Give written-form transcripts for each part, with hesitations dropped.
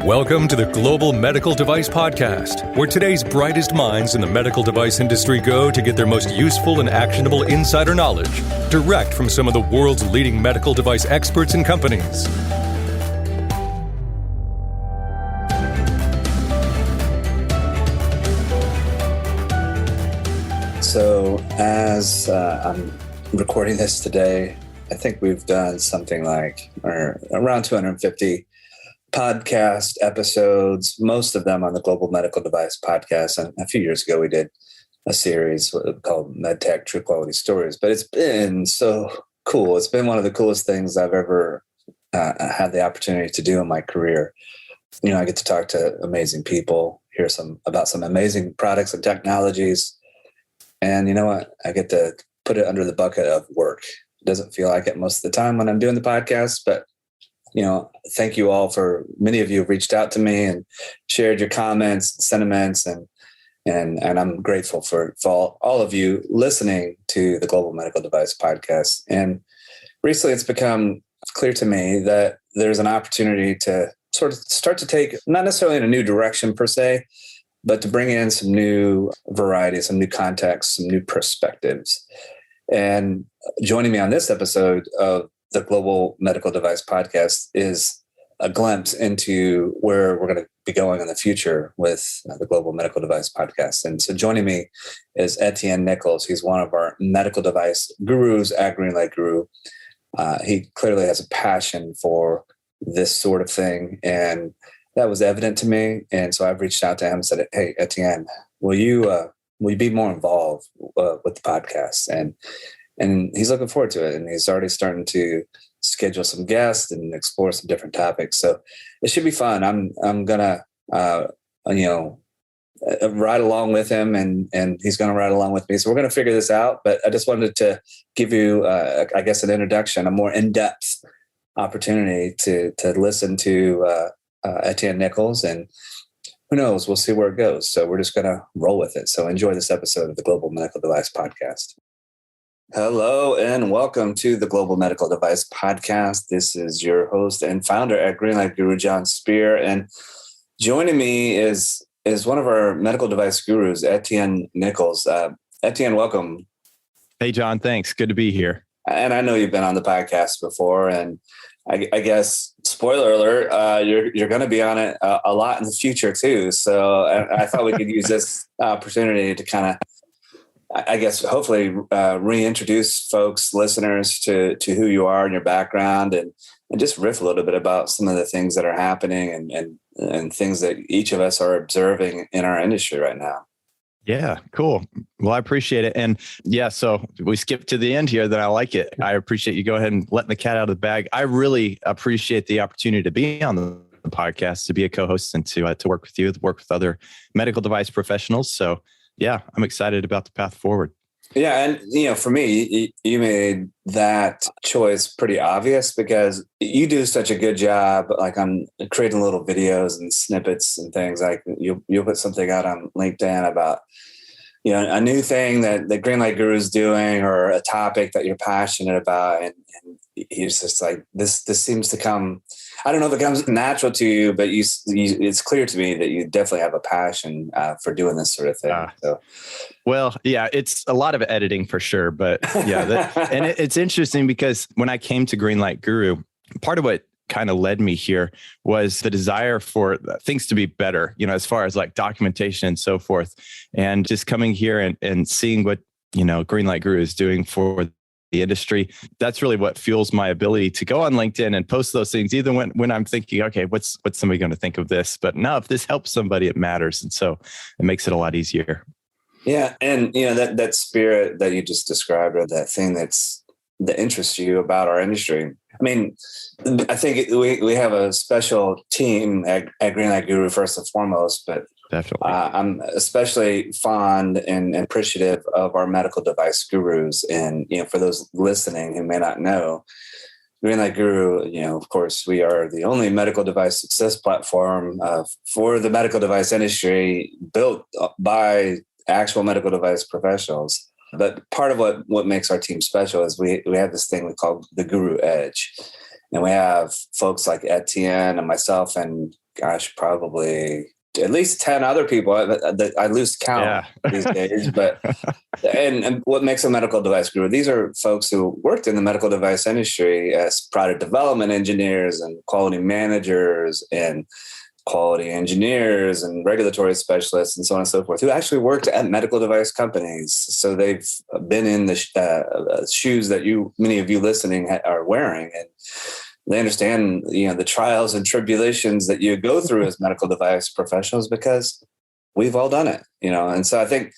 Welcome to the Global Medical Device Podcast, where today's brightest minds in the medical device industry go to get their most useful and actionable insider knowledge direct from some of the world's leading medical device experts and companies. So as I'm recording this today, I think we've done something like around 250 podcast episodes, most of them on the Global Medical Device Podcast. And a few years ago, we did a series called MedTech True Quality Stories. But it's been so cool. It's been one of the coolest things I've ever had the opportunity to do in my career. You know, I get to talk to amazing people, hear about some amazing products and technologies. And you know what? I get to put it under the bucket of work. It doesn't feel like it most of the time when I'm doing the podcast, but you know, thank you all many of you have reached out to me and shared your comments, sentiments, and I'm grateful for all of you listening to the Global Medical Device Podcast. And recently it's become clear to me that there's an opportunity to sort of start to take, not necessarily in a new direction per se, but to bring in some new variety, some new context, some new perspectives. And joining me on this episode of the Global Medical Device Podcast is a glimpse into where we're going to be going in the future with the Global Medical Device Podcast. And so joining me is Etienne Nichols. He's one of our medical device gurus at Greenlight Guru. He clearly has a passion for this sort of thing, and that was evident to me. And so I've reached out to him and said, "Hey, Etienne, will you be more involved with the podcast?" And he's looking forward to it. And he's already starting to schedule some guests and explore some different topics. So it should be fun. I'm gonna ride along with him, and he's gonna ride along with me. So we're gonna figure this out. But I just wanted to give you, I guess, an introduction, a more in-depth opportunity to listen to Etienne Nichols, and who knows, we'll see where it goes. So we're just gonna roll with it. So enjoy this episode of the Global Medical Device Podcast. Hello and welcome to the Global Medical Device Podcast. This is your host and founder at Greenlight Guru, Jon Speer, and joining me is one of our medical device gurus, Etienne Nichols. Etienne, welcome. Hey, John. Thanks. Good to be here. And I know you've been on the podcast before, and I guess, spoiler alert, you're going to be on it a lot in the future too. So I thought we could use this opportunity to kind of, I guess, hopefully reintroduce folks, listeners to who you are and your background, and just riff a little bit about some of the things that are happening and things that each of us are observing in our industry right now. Yeah, cool. Well, I appreciate it. And yeah, so we skipped to the end here, then I like it. I appreciate you go ahead and letting the cat out of the bag. I really appreciate the opportunity to be on the podcast, to be a co-host, and to work with you, to work with other medical device professionals. So yeah, I'm excited about the path forward. Yeah. And, you know, for me, you made that choice pretty obvious because you do such a good job, like on creating little videos and snippets and things. Like you'll put something out on LinkedIn about, you know, a new thing that the Greenlight Guru is doing, or a topic that you're passionate about. And it's just like, this seems to come, I don't know if it comes natural to you, but it's clear to me that you definitely have a passion for doing this sort of thing. Well, yeah, it's a lot of editing for sure. But yeah, it's interesting because when I came to Greenlight Guru, part of what kind of led me here was the desire for things to be better, you know, as far as like documentation and so forth. And just coming here and seeing what, you know, Greenlight Guru is doing for the industry. That's really what fuels my ability to go on LinkedIn and post those things, even when I'm thinking, okay, what's somebody going to think of this? But no, if this helps somebody, it matters. And so it makes it a lot easier. Yeah. And, you know, that spirit that you just described, or that thing that interests you about our industry. I mean, I think we have a special team at Greenlight Guru first and foremost, but definitely, I'm especially fond and appreciative of our medical device gurus. And, you know, for those listening who may not know, Greenlight Guru, you know, of course, we are the only medical device success platform for the medical device industry, built by actual medical device professionals. But part of what makes our team special is we have this thing we call the Guru Edge. And we have folks like Etienne and myself and gosh, probably at least 10 other people. I lose count these days, but, and what makes a medical device guru? These are folks who worked in the medical device industry as product development engineers and quality managers and quality engineers and regulatory specialists and so on and so forth, who actually worked at medical device companies. So they've been in the shoes that many of you listening are wearing, and they understand, the trials and tribulations that you go through as medical device professionals, because we've all done it, And so I think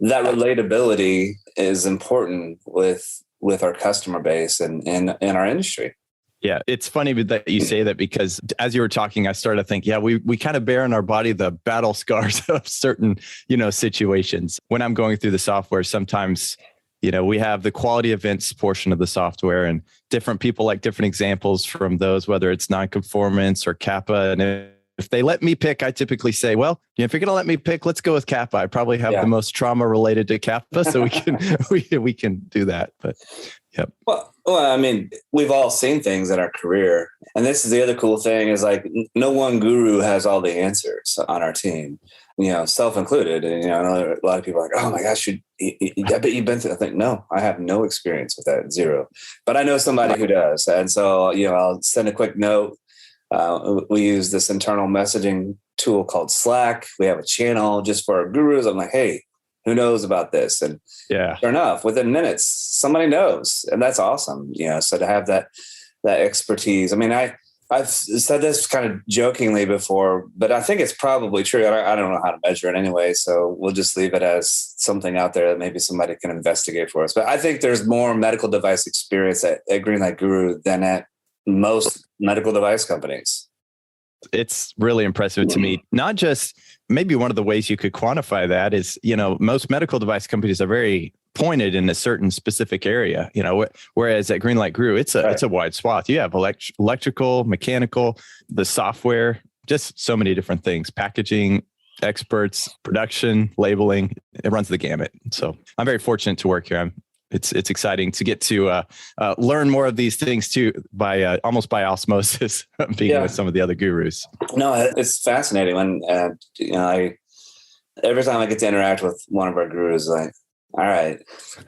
that relatability is important with our customer base and in our industry. Yeah, it's funny that you say that, because as you were talking, I started to think, we kind of bear in our body the battle scars of certain, situations. When I'm going through the software, sometimes, we have the quality events portion of the software, and different people like different examples from those, whether it's nonconformance or Kappa. And if they let me pick, I typically say, well, if you're going to let me pick, let's go with Kappa. I probably have the most trauma related to Kappa, so we can we can do that. But yep. Well, I mean, we've all seen things in our career, and this is the other cool thing is like no one guru has all the answers on our team, self included. And I know a lot of people are like, oh my gosh, I bet you've been through. I think no, I have no experience with that, zero. But I know somebody who does, and so I'll send a quick note. We use this internal messaging tool called Slack. We have a channel just for our gurus. I'm like, hey, who knows about this? And sure enough, within minutes, somebody knows. And that's awesome. So to have that expertise. I mean, I've said this kind of jokingly before, but I think it's probably true. I don't know how to measure it anyway. So we'll just leave it as something out there that maybe somebody can investigate for us. But I think there's more medical device experience at Greenlight Guru than at most medical device companies. It's really impressive to me. Not just, maybe one of the ways you could quantify that is, most medical device companies are very pointed in a certain specific area, whereas at Greenlight Guru, it's a wide swath. You have electrical, mechanical, the software, just so many different things, packaging, experts, production, labeling, it runs the gamut. So I'm very fortunate to work here. It's exciting to get to learn more of these things too, by almost by osmosis, being with some of the other gurus. No, it's fascinating. When every time I get to interact with one of our gurus, like, all right,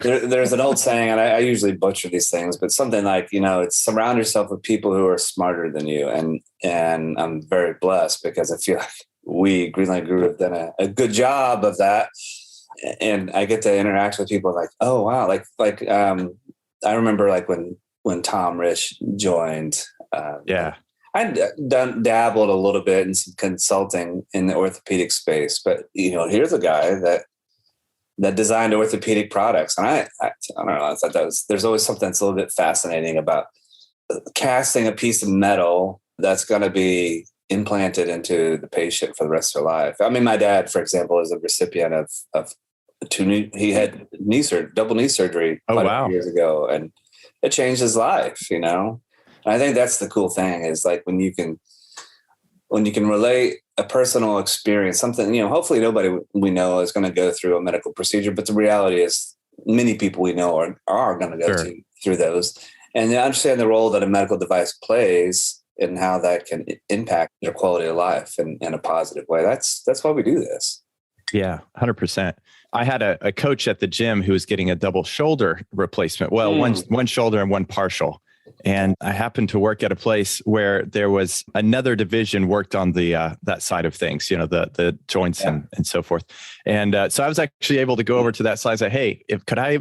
there's an old saying, and I usually butcher these things, but something like, it's surround yourself with people who are smarter than you, and I'm very blessed because I feel like we Greenlight Guru have done a good job of that. And I get to interact with people like, oh, wow. Like I remember like when Tom Rich joined, I'd dabbled a little bit in some consulting in the orthopedic space, but here's a guy that designed orthopedic products. And I don't know, I thought there's always something that's a little bit fascinating about casting a piece of metal that's going to be implanted into the patient for the rest of their life. I mean, my dad, for example, is a recipient of he had double knee surgery quite a few years ago, and it changed his life, And I think that's the cool thing is like when you can relate a personal experience, something, hopefully nobody we know is going to go through a medical procedure, but the reality is many people we know are going to go through those, and they understand the role that a medical device plays and how that can impact their quality of life in a positive way. That's why we do this. Yeah, 100%. I had a coach at the gym who was getting a double shoulder replacement. Well, one shoulder and one partial. And I happened to work at a place where there was another division worked on the that side of things, the joints and so forth. And so I was actually able to go over to that side and say, hey,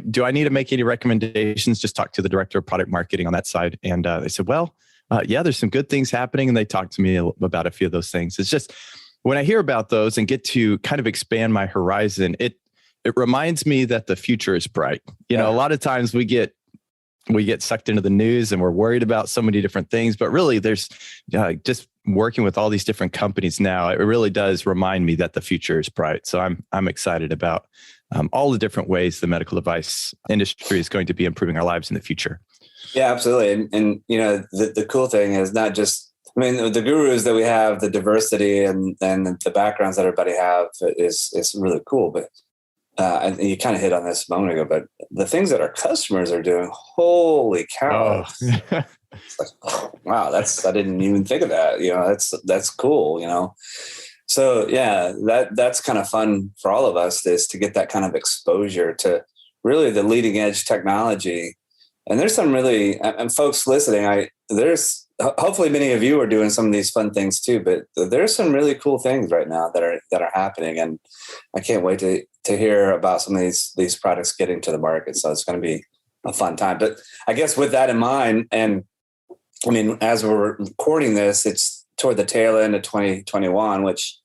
do I need to make any recommendations? Just talk to the director of product marketing on that side. And they said, well, there's some good things happening. And they talked to me about a few of those things. It's just when I hear about those and get to kind of expand my horizon, it reminds me that the future is bright. A lot of times we get sucked into the news and we're worried about so many different things, but really there's just working with all these different companies now, it really does remind me that the future is bright. So I'm excited about all the different ways the medical device industry is going to be improving our lives in the future. Yeah, absolutely. And the cool thing is not just, the gurus that we have, the diversity and the backgrounds that everybody have is really cool. But and you kind of hit on this a moment ago, but the things that our customers are doing, holy cow. Oh. It's like, oh, wow, I didn't even think of that. That's cool, So yeah, that's kind of fun for all of us, is to get that kind of exposure to really the leading edge technology. And there's some really, and folks listening, there's hopefully many of you are doing some of these fun things too, but there's some really cool things right now that are happening. And I can't wait to hear about some of these products getting to the market. So it's going to be a fun time. But I guess with that in mind, and I mean, as we're recording this, it's toward the tail end of 2021, which,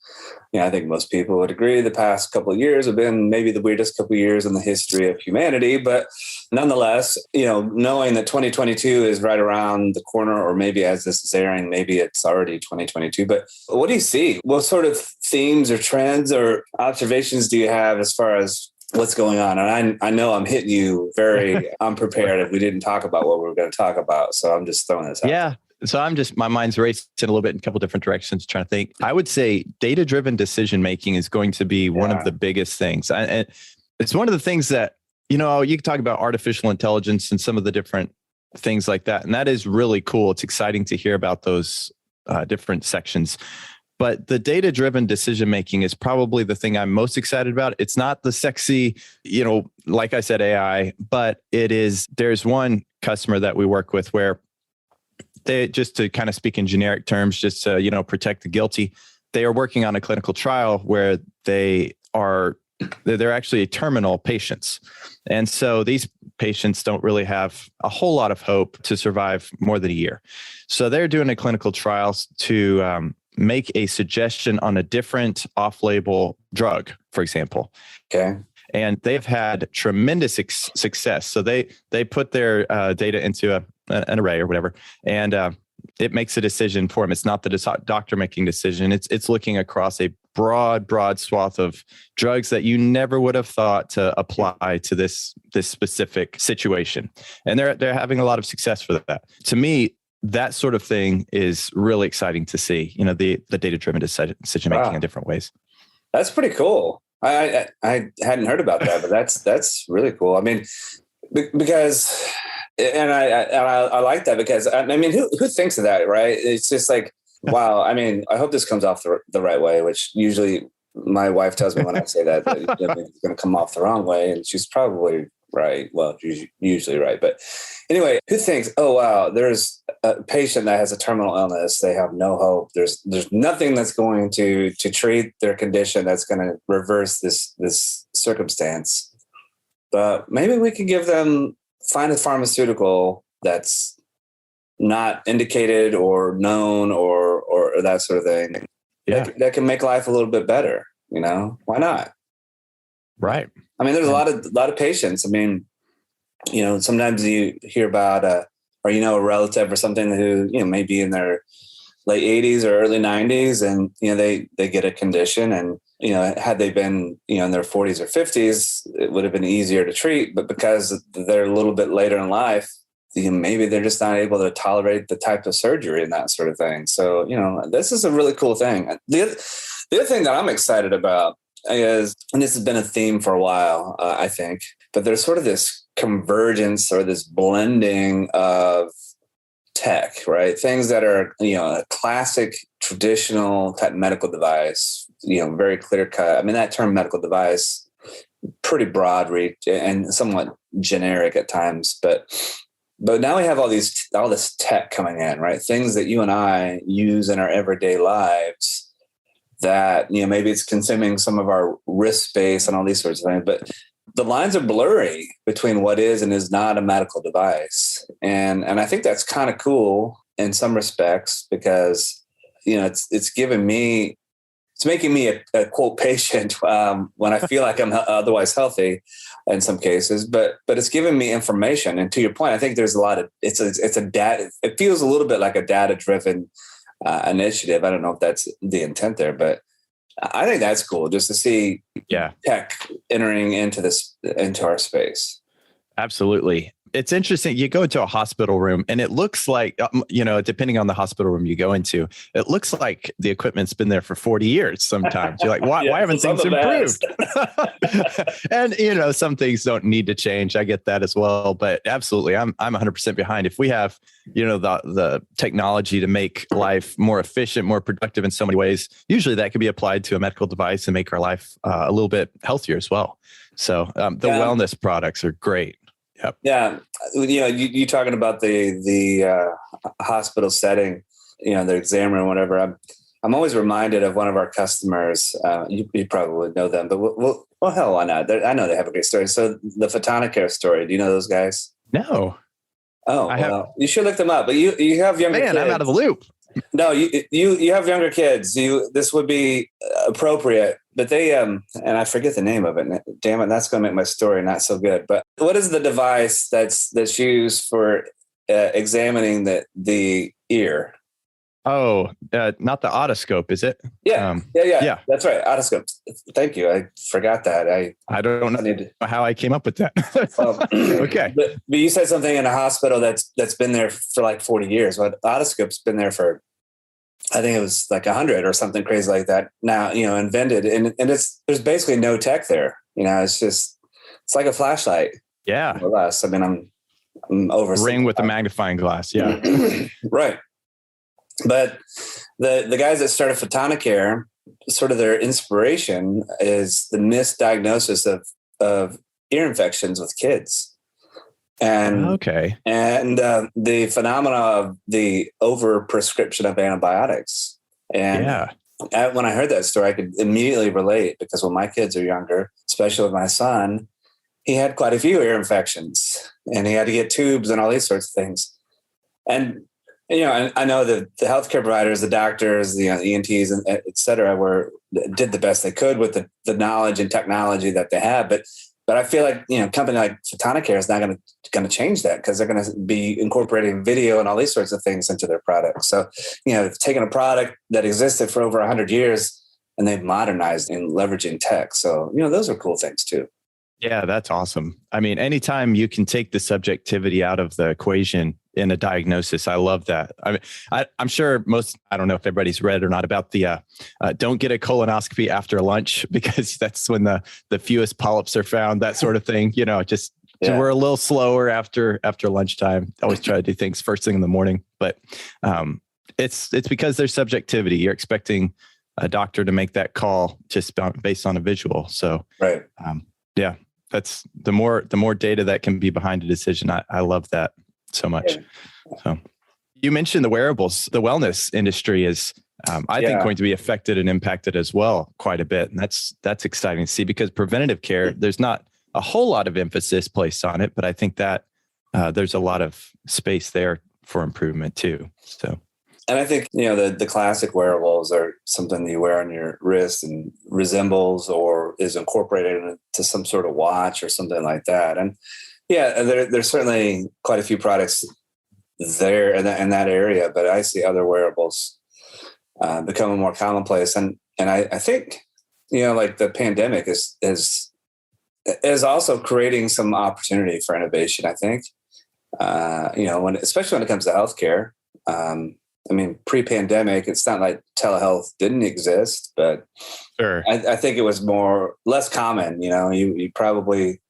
I think most people would agree the past couple of years have been maybe the weirdest couple of years in the history of humanity. But nonetheless, knowing that 2022 is right around the corner, or maybe as this is airing, maybe it's already 2022. But what do you see? What sort of themes or trends or observations do you have as far as what's going on? And I know I'm hitting you very unprepared if we didn't talk about what we were going to talk about. So I'm just throwing this out. Yeah. So my mind's racing a little bit in a couple different directions, trying to think. I would say data-driven decision-making is going to be one of the biggest things. And it's one of the things that, you can talk about artificial intelligence and some of the different things like that. And that is really cool. It's exciting to hear about those different sections. But the data-driven decision-making is probably the thing I'm most excited about. It's not the sexy, like I said, AI, but there's one customer that we work with where they, just to kind of speak in generic terms, just to, protect the guilty, they are working on a clinical trial where they're actually terminal patients. And so these patients don't really have a whole lot of hope to survive more than a year. So they're doing a clinical trial to make a suggestion on a different off-label drug, for example. Okay. And they've had tremendous success. So they put their data into an array or whatever, and it makes a decision for them. It's not the doctor making decision. It's looking across a broad swath of drugs that you never would have thought to apply to this specific situation. And they're having a lot of success for that. To me, that sort of thing is really exciting to see, the data-driven decision making in different ways. That's pretty cool. I hadn't heard about that, but that's really cool. I mean, because, and I like that, because I mean, who thinks of that, right? It's just like, wow. I mean, I hope this comes off the right way, which usually my wife tells me when I say that it's going to come off the wrong way, and she's probably right. Well, usually right. But anyway, who thinks, oh, wow, there's a patient that has a terminal illness. They have no hope. There's nothing that's going to treat their condition that's going to reverse this circumstance. But maybe we could find a pharmaceutical that's not indicated or known or that sort of thing. Yeah. That can make life a little bit better. Why not? Right. I mean, there's a lot of patients. I mean, sometimes you hear about or a relative or something who may be in their late 80s or early 90s, and they get a condition, and had they been in their 40s or 50s, it would have been easier to treat. But because they're a little bit later in life, maybe they're just not able to tolerate the type of surgery and that sort of thing. So this is a really cool thing. The other thing that I'm excited about is, and this has been a theme for a while, I think, but there's sort of this convergence or this blending of tech, right? Things that are, a classic traditional type medical device, very clear cut. I mean, that term medical device, pretty broad reach and somewhat generic at times, but now we have all this tech coming in, right? Things that you and I use in our everyday lives that, maybe it's consuming some of our risk space and all these sorts of things, but the lines are blurry between what is and is not a medical device. And I think that's kind of cool in some respects, because, it's making me a quote patient when I feel like I'm otherwise healthy in some cases, but it's giving me information. And to your point, I think there's a lot of, it's a data, it feels a little bit like a data-driven initiative. I don't know if that's the intent there, but I think that's cool just to see tech entering into our space. Absolutely. It's interesting. You go into a hospital room and it looks like, depending on the hospital room you go into, it looks like the equipment's been there for 40 years sometimes. You're like, why haven't things improved? And, some things don't need to change. I get that as well. But absolutely, I'm 100% behind. If we have, the technology to make life more efficient, more productive in so many ways, usually that can be applied to a medical device and make our life a little bit healthier as well. So the wellness products are great. Yep. Yeah. You talking about the hospital setting, the exam room, whatever. I'm always reminded of one of our customers. You probably know them, but well, hell, why not? I know they have a great story. So the Photonicare story. Do you know those guys? No. Oh, you should look them up. But you have younger kids. I'm out of the loop. No, you have younger kids. This would be appropriate, but they and I forget the name of it. Damn it, that's going to make my story not so good. But what is the device that's used for examining the ear? Oh, not the otoscope, is it? Yeah. That's right, otoscope. Thank you. I forgot that. I don't know how I came up with that. Okay, but you said something in a hospital that's been there for like 40 years. But otoscope's been there for, I think it was like 100 or something crazy like that. Now, invented, and there's basically no tech there. It's like a flashlight. Yeah. More or less. I mean, I'm over ring with a magnifying glass. Yeah. Right. But the guys that started Photonicare, sort of their inspiration is the misdiagnosis of ear infections with kids. And the phenomena of the overprescription of antibiotics. And when I heard that story, I could immediately relate, because when my kids are younger, especially with my son, he had quite a few ear infections and he had to get tubes and all these sorts of things. And I know that the healthcare providers, the doctors, the ENTs, and et cetera, did the best they could with the knowledge and technology that they have. But I feel like, a company like Photonicare is not going to change that, because they're going to be incorporating video and all these sorts of things into their product. So, taking a product that existed for over 100 years and they've modernized and leveraging tech. So, those are cool things too. Yeah, that's awesome. I mean, anytime you can take the subjectivity out of the equation in a diagnosis, I love that. I mean, I'm sure I don't know if everybody's read or not about the don't get a colonoscopy after lunch, because that's when the fewest polyps are found, that sort of thing. We're a little slower after lunchtime. I always try to do things first thing in the morning, but it's because there's subjectivity. You're expecting a doctor to make that call just based on a visual. So, right. That's the more data that can be behind a decision. I love that so much. Yeah. So you mentioned the wearables. The wellness industry is, I think, going to be affected and impacted as well quite a bit. And that's exciting to see, because preventative care, there's not a whole lot of emphasis placed on it, but I think that there's a lot of space there for improvement too. So. And I think, the classic wearables are something that you wear on your wrist and resembles or is incorporated into some sort of watch or something like that. And there's certainly quite a few products there in that area, but I see other wearables becoming more commonplace. And I think, like the pandemic is also creating some opportunity for innovation, I think, especially when it comes to healthcare. I mean, pre-pandemic, it's not like telehealth didn't exist, but sure. I think it was less common. You probably,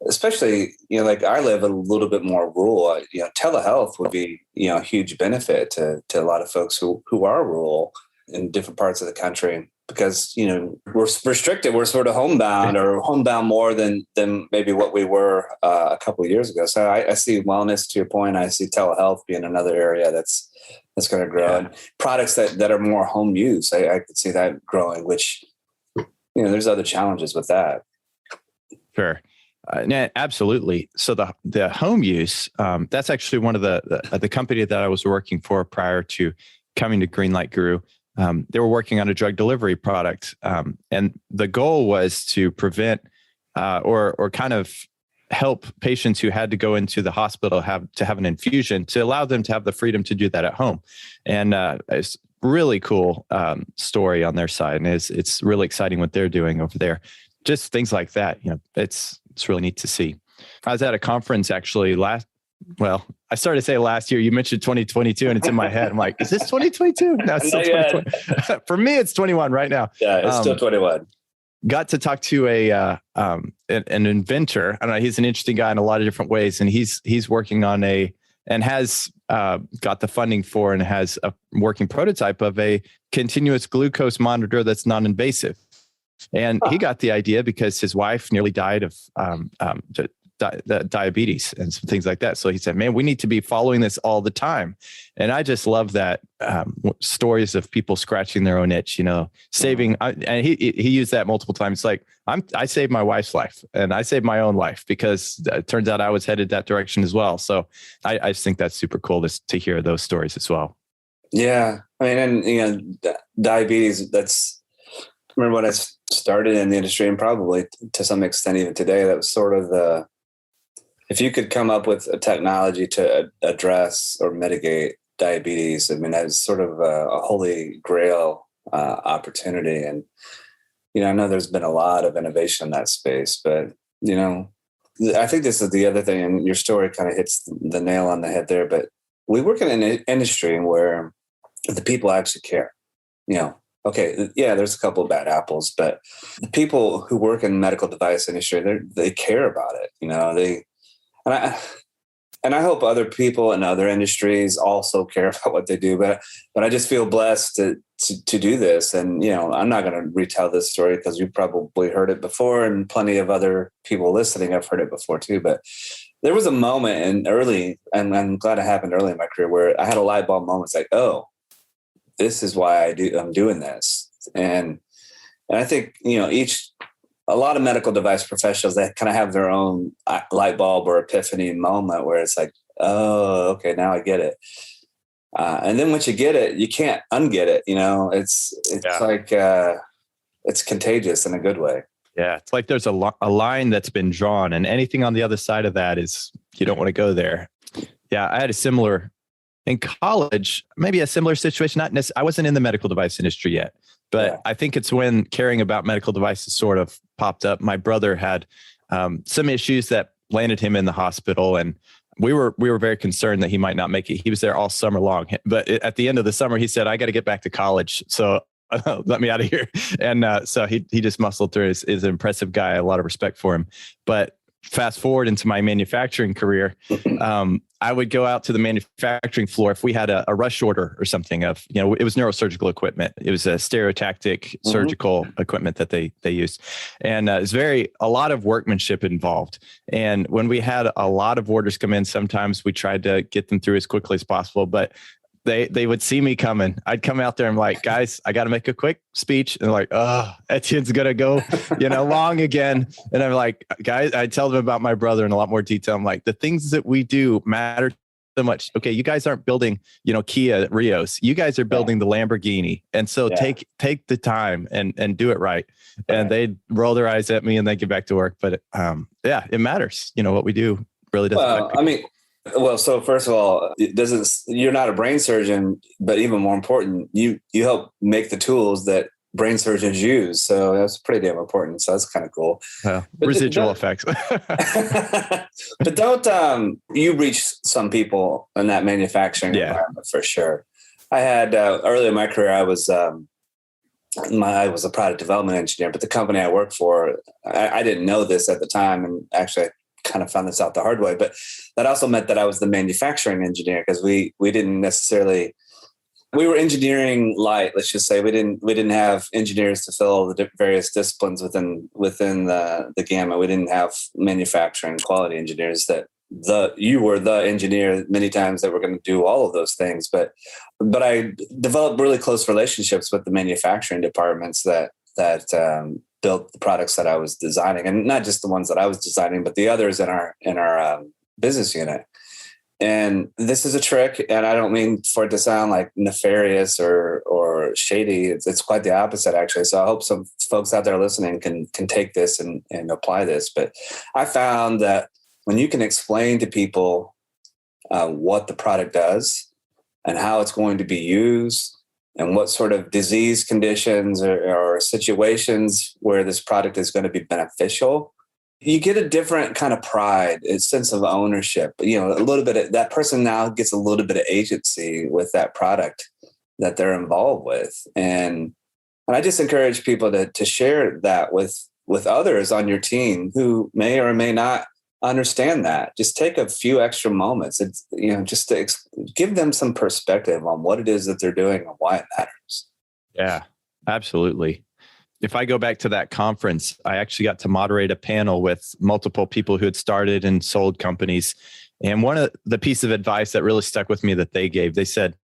especially, like I live a little bit more rural. Telehealth would be, a huge benefit to a lot of folks who are rural in different parts of the country, because, we're restricted. We're sort of homebound, or homebound more than maybe what we were a couple of years ago. So I see wellness, to your point. I see telehealth being another area that's going to grow. Yeah. And products that are more home use, I could see that growing, which, there's other challenges with that. Sure. Absolutely. So the home use, that's actually one of the company that I was working for prior to coming to Greenlight Guru. They were working on a drug delivery product. And the goal was to prevent or kind of help patients who had to go into the hospital have an infusion, to allow them to have the freedom to do that at home. And it's really cool story on their side. And it's really exciting what they're doing over there. Just things like that. It's really neat to see. I was at a conference actually I started to say last year. You mentioned 2022 and it's in my head. I'm like, is this 2022? No, it's still 2020. For me, it's 21 right now. Yeah, it's still 21. Got to talk to an inventor. I don't know. He's an interesting guy in a lot of different ways. And he's working on and has got the funding for and has a working prototype of a continuous glucose monitor that's non-invasive. And he got the idea because his wife nearly died of diabetes and some things like that. So he said, man, we need to be following this all the time. And I just love that stories of people scratching their own itch, saving. And he used that multiple times. It's like, I saved my wife's life and I saved my own life because it turns out I was headed that direction as well. So I just think that's super cool to hear those stories as well. Yeah. I mean, and diabetes, I remember when I started in the industry, and probably to some extent even today, that was sort of if you could come up with a technology to address or mitigate diabetes, I mean, that was sort of a holy grail opportunity. And, I know there's been a lot of innovation in that space, but, I think this is the other thing, and your story kind of hits the nail on the head there, but we work in an industry where the people actually care, Okay, yeah, there's a couple of bad apples, but the people who work in the medical device industry, they care about it. And I hope other people in other industries also care about what they do. But I just feel blessed to do this. And I'm not going to retell this story because you've probably heard it before, and plenty of other people listening have heard it before too. But there was a moment and I'm glad it happened early in my career, where I had a light bulb moment. It's like, oh, this is why I'm doing this. And I think, a lot of medical device professionals, they kind of have their own light bulb or epiphany moment where it's like, oh, okay, now I get it. And then once you get it, you can't unget it. It's like, it's contagious in a good way. Yeah. It's like there's a line that's been drawn, and anything on the other side of that is, you don't want to go there. Yeah. I had a similar in college, maybe a similar situation. Not necessarily, I wasn't in the medical device industry yet, but I think it's when caring about medical devices sort of popped up. My brother had some issues that landed him in the hospital, and we were very concerned that he might not make it. He was there all summer long, but at the end of the summer, he said, "I got to get back to college, so let me out of here." And so he just muscled through. Is an impressive guy. A lot of respect for him, but. Fast forward into my manufacturing career, I would go out to the manufacturing floor if we had a rush order or something of, it was neurosurgical equipment. It was a stereotactic surgical equipment that they used. And it's a lot of workmanship involved. And when we had a lot of orders come in, sometimes we tried to get them through as quickly as possible, but they would see me coming. I'd come out there and I'm like, guys, I got to make a quick speech. And they're like, oh, Etienne's going to go, long again. And I'm like, guys, I tell them about my brother in a lot more detail. I'm like, the things that we do matter so much. Okay. You guys aren't building, Kia Rios. You guys are building the Lamborghini. And so take the time and do it right. And they'd roll their eyes at me and they get back to work. But it matters. What we do really does. Well, so first of all, you're not a brain surgeon, but even more important, you help make the tools that brain surgeons use. So that's pretty damn important. So that's kind of cool. Residual effects. But don't you reach some people in that manufacturing environment for sure. I had early in my career, I was a product development engineer, but the company I worked for, I didn't know this at the time, and actually kind of found this out the hard way, but that also meant that I was the manufacturing engineer, because we didn't necessarily, we were engineering light. Let's just say we didn't have engineers to fill the various disciplines within the gamut. We didn't have manufacturing quality engineers you were the engineer many times that were going to do all of those things. But I developed really close relationships with the manufacturing departments that built the products that I was designing, and not just the ones that I was designing, but the others in our business unit. And this is a trick, and I don't mean for it to sound like nefarious or shady. It's quite the opposite, actually. So I hope some folks out there listening can take this and apply this. But I found that when you can explain to people what the product does and how it's going to be used, and what sort of disease conditions or situations where this product is going to be beneficial, you get a different kind of pride, a sense of ownership. You know, a little bit of that person now gets a little bit of agency with that product that they're involved with. And I just encourage people to share that with others on your team who may or may not understand that. Just take a few extra moments. It's, you know, just to give them some perspective on what it is that they're doing and why it matters. Yeah, absolutely. If I go back to that conference, I actually got to moderate a panel with multiple people who had started and sold companies. And one of the piece of advice that really stuck with me that they gave, they said,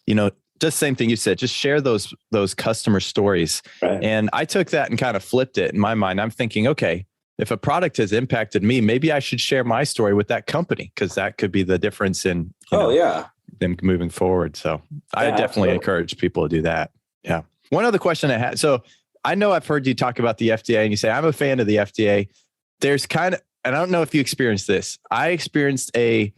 you know, just same thing you said, just share those customer stories. Right. And I took that and kind of flipped it in my mind. I'm thinking, okay, if a product has impacted me, maybe I should share my story with that company, because that could be the difference in them moving forward. So I definitely encourage people to do that. Yeah. One other question I had. So I know I've heard you talk about the FDA and you say, I'm a fan of the FDA. There's kind of, and I don't know if you experienced this. I experienced a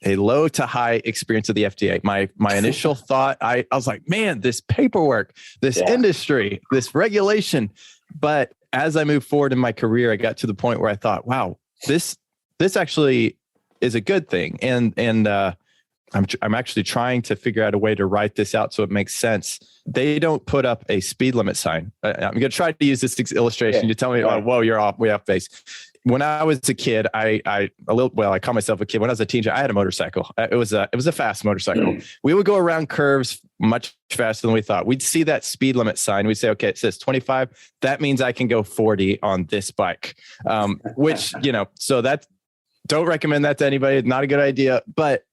low to high experience of the FDA. My initial thought, I was like, man, this paperwork, this industry, this regulation. But as I moved forward in my career, I got to the point where I thought, wow, this actually is a good thing. And I'm actually trying to figure out a way to write this out so it makes sense. They don't put up a speed limit sign. I'm going to try to use this illustration. You tell me, whoa, you're way off base. When I was a kid, I call myself a kid. When I was a teenager, I had a motorcycle. It was a fast motorcycle. We would go around curves much faster than we thought. We'd see that speed limit sign. We'd say, okay, it says 25. That means I can go 40 on this bike, which, you know, so that don't recommend that to anybody. It's not a good idea, but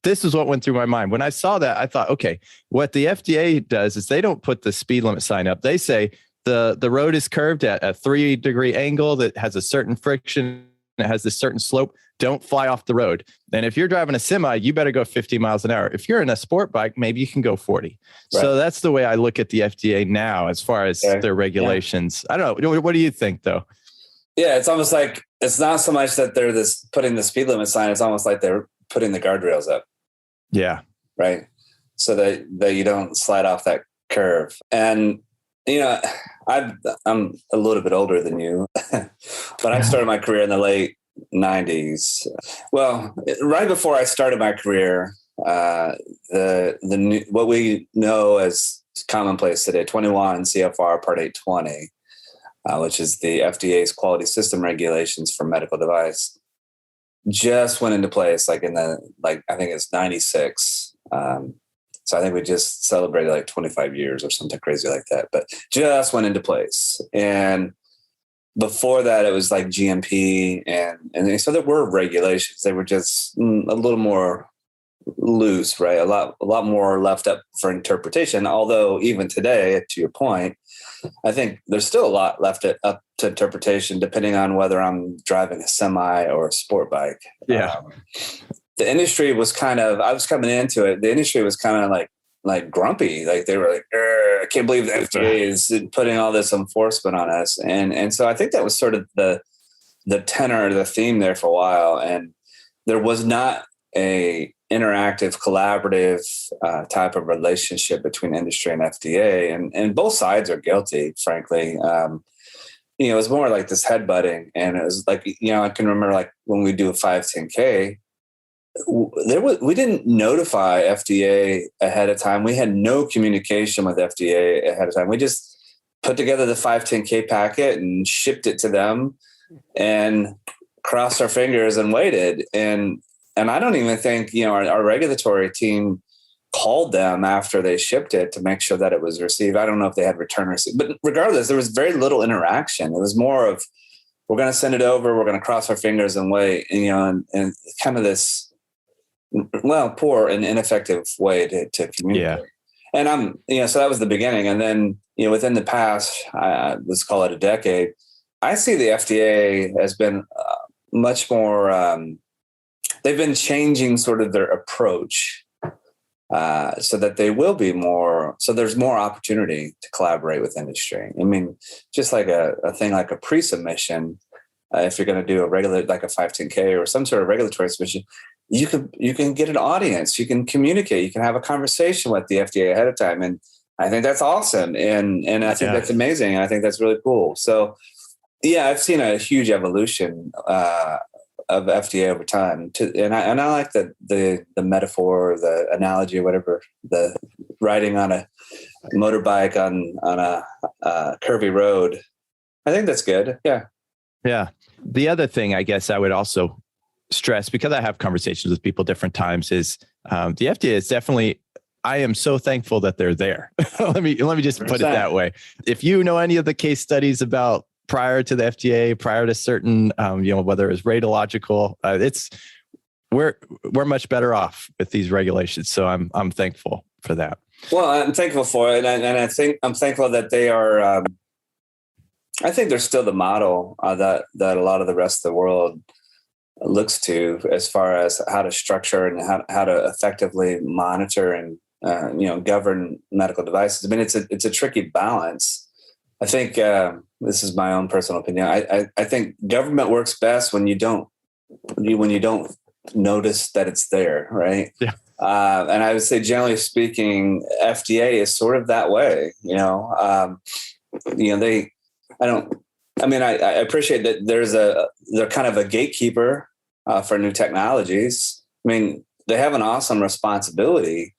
this is what went through my mind. When I saw that, I thought, okay, what the FDA does is they don't put the speed limit sign up. They say the road is curved at a 3-degree angle that has a certain friction. It has this certain slope. Don't fly off the road. And if you're driving a semi, you better go 50 miles an hour. If you're in a sport bike, maybe you can go 40. Right. So that's the way I look at the FDA now, as far as their regulations. I don't know. What do you think though? Yeah, it's almost like, it's not so much that they're putting the speed limit sign. It's almost like they're putting the guardrails up. Yeah. Right. So that you don't slide off that curve. And, you know, I'm a little bit older than you, but I started my career in the late 90s. Well, right before I started my career, what we know as commonplace today, 21 CFR Part 820, which is the FDA's quality system regulations for medical device, just went into place I think it's 96. So I think we just celebrated like 25 years or something crazy like that, but just went into place. And before that, it was like GMP. And so there were regulations. They were just a little more loose, right? A lot more left up for interpretation. Although even today, to your point, I think there's still a lot left up to interpretation, depending on whether I'm driving a semi or a sport bike. Yeah. The industry was I was coming into it. The industry was kind of like grumpy. Like they were like, I can't believe the FDA is putting all this enforcement on us. And so I think that was sort of the tenor, the theme there for a while. And there was not a interactive, collaborative type of relationship between industry and FDA. And both sides are guilty, frankly. It was more like this headbutting. And it was like, I can remember like when we do a 510K, we didn't notify FDA ahead of time. We had no communication with FDA ahead of time. We just put together the 510K packet and shipped it to them and crossed our fingers and waited. And I don't even think, our regulatory team called them after they shipped it to make sure that it was received. I don't know if they had return receipt, but regardless, there was very little interaction. It was more of, we're going to send it over. We're going to cross our fingers and wait, and kind of this, poor and ineffective way to communicate. Yeah. And so that was the beginning. And then, within the past, let's call it a decade, I see the FDA has been much more, they've been changing sort of their approach so that they will be more, so there's more opportunity to collaborate with industry. I mean, just like a thing like a pre-submission, if you're going to do a regular, like a 510K or some sort of regulatory submission, you can get an audience, you can communicate, you can have a conversation with the FDA ahead of time. And I think that's awesome. And I think that's amazing. And I think that's really cool. So Yeah, I've seen a huge evolution of FDA over time. And I like the metaphor, the analogy, or whatever, the riding on a motorbike on a curvy road. I think that's good. Yeah. Yeah. The other thing I guess I would also stress, because I have conversations with people different times, is the FDA is definitely, I am so thankful that they're there. let me just put it that way. If you know any of the case studies about prior to the FDA, prior to certain, whether it's radiological, we're much better off with these regulations. So I'm thankful for that. Well, I'm thankful for it, and I think I'm thankful that they are. I think they're still the model that a lot of the rest of the world looks to, as far as how to structure and how to effectively monitor and govern medical devices. I mean, it's a tricky balance. I think this is my own personal opinion. I think government works best when you don't notice that it's there, right? Yeah. And I would say, generally speaking, FDA is sort of that way. I appreciate that they're kind of a gatekeeper for new technologies. I mean, they have an awesome responsibility.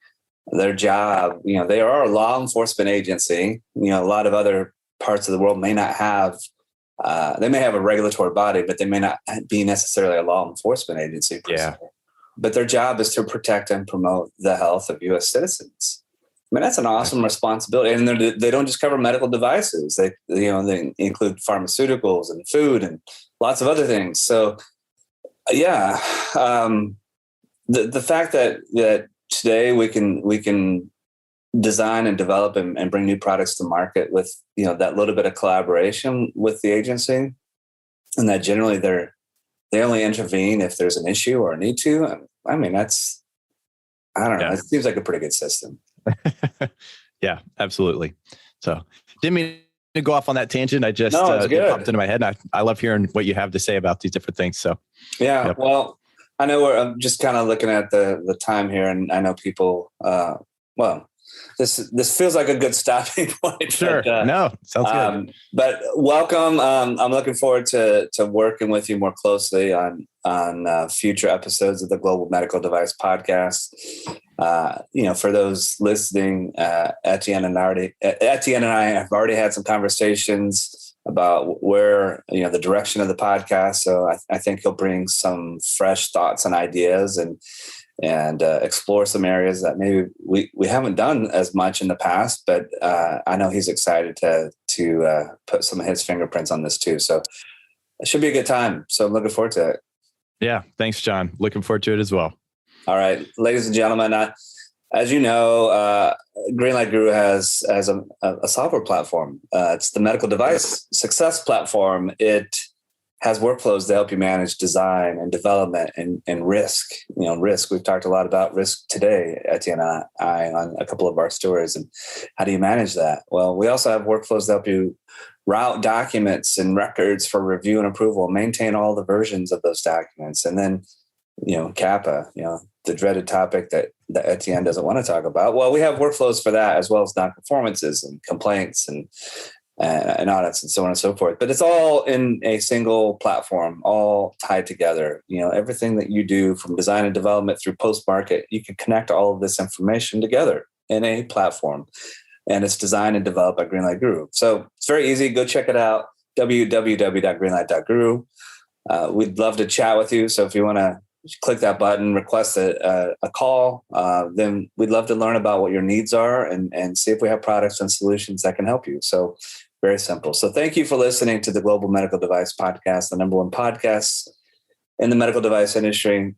Their job, they are a law enforcement agency. A lot of other parts of the world may not have. They may have a regulatory body, but they may not be necessarily a law enforcement agency per se. But their job is to protect and promote the health of U.S. citizens. I mean, that's an awesome responsibility. And they don't just cover medical devices. They include pharmaceuticals and food and lots of other things. So, yeah, the fact that today we can design and develop and bring new products to market with that little bit of collaboration with the agency, and that generally they only intervene if there's an issue or a need to. I mean, I don't know. It seems like a pretty good system. Yeah, absolutely. So didn't mean to go off on that tangent. I just it popped into my head. And I love hearing what you have to say about these different things. So yeah, yep. Well, I know I'm just kind of looking at the time here, and I know people. This feels like a good stopping point. Sure. No, sounds good. But welcome. I'm looking forward to working with you more closely on future episodes of the Global Medical Device Podcast. For those listening, Etienne and I have already had some conversations about where the direction of the podcast. So I think he'll bring some fresh thoughts and ideas and explore some areas that maybe we haven't done as much in the past, but I know he's excited to put some of his fingerprints on this too. So it should be a good time. So I'm looking forward to it. Yeah. Thanks, Jon. Looking forward to it as well. All right, ladies and gentlemen, as you know, Greenlight Guru has a software platform. It's the medical device success platform. It has workflows to help you manage design and development and risk. Risk. We've talked a lot about risk today, Etienne and I, on a couple of our stories. And how do you manage that? Well, we also have workflows to help you route documents and records for review and approval, maintain all the versions of those documents. And then, CAPA, the dreaded topic that Etienne doesn't want to talk about. Well, we have workflows for that, as well as non-conformances and complaints and audits and so on and so forth. But it's all in a single platform, all tied together. Everything that you do from design and development through post-market, you can connect all of this information together in a platform. And it's designed and developed by Greenlight Guru. So it's very easy. Go check it out, www.greenlight.guru. We'd love to chat with you. So if you want to click that button, request a call, then we'd love to learn about what your needs are and see if we have products and solutions that can help you. So very simple. So thank you for listening to the Global Medical Device Podcast, the #1 podcast in the medical device industry.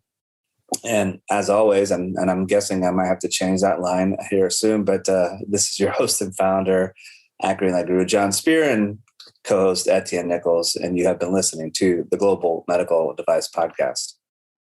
And as always, and I'm guessing I might have to change that line here soon, but this is your host and founder at Greenlight Guru, Jon Speer, and co-host Etienne Nichols. And you have been listening to the Global Medical Device Podcast.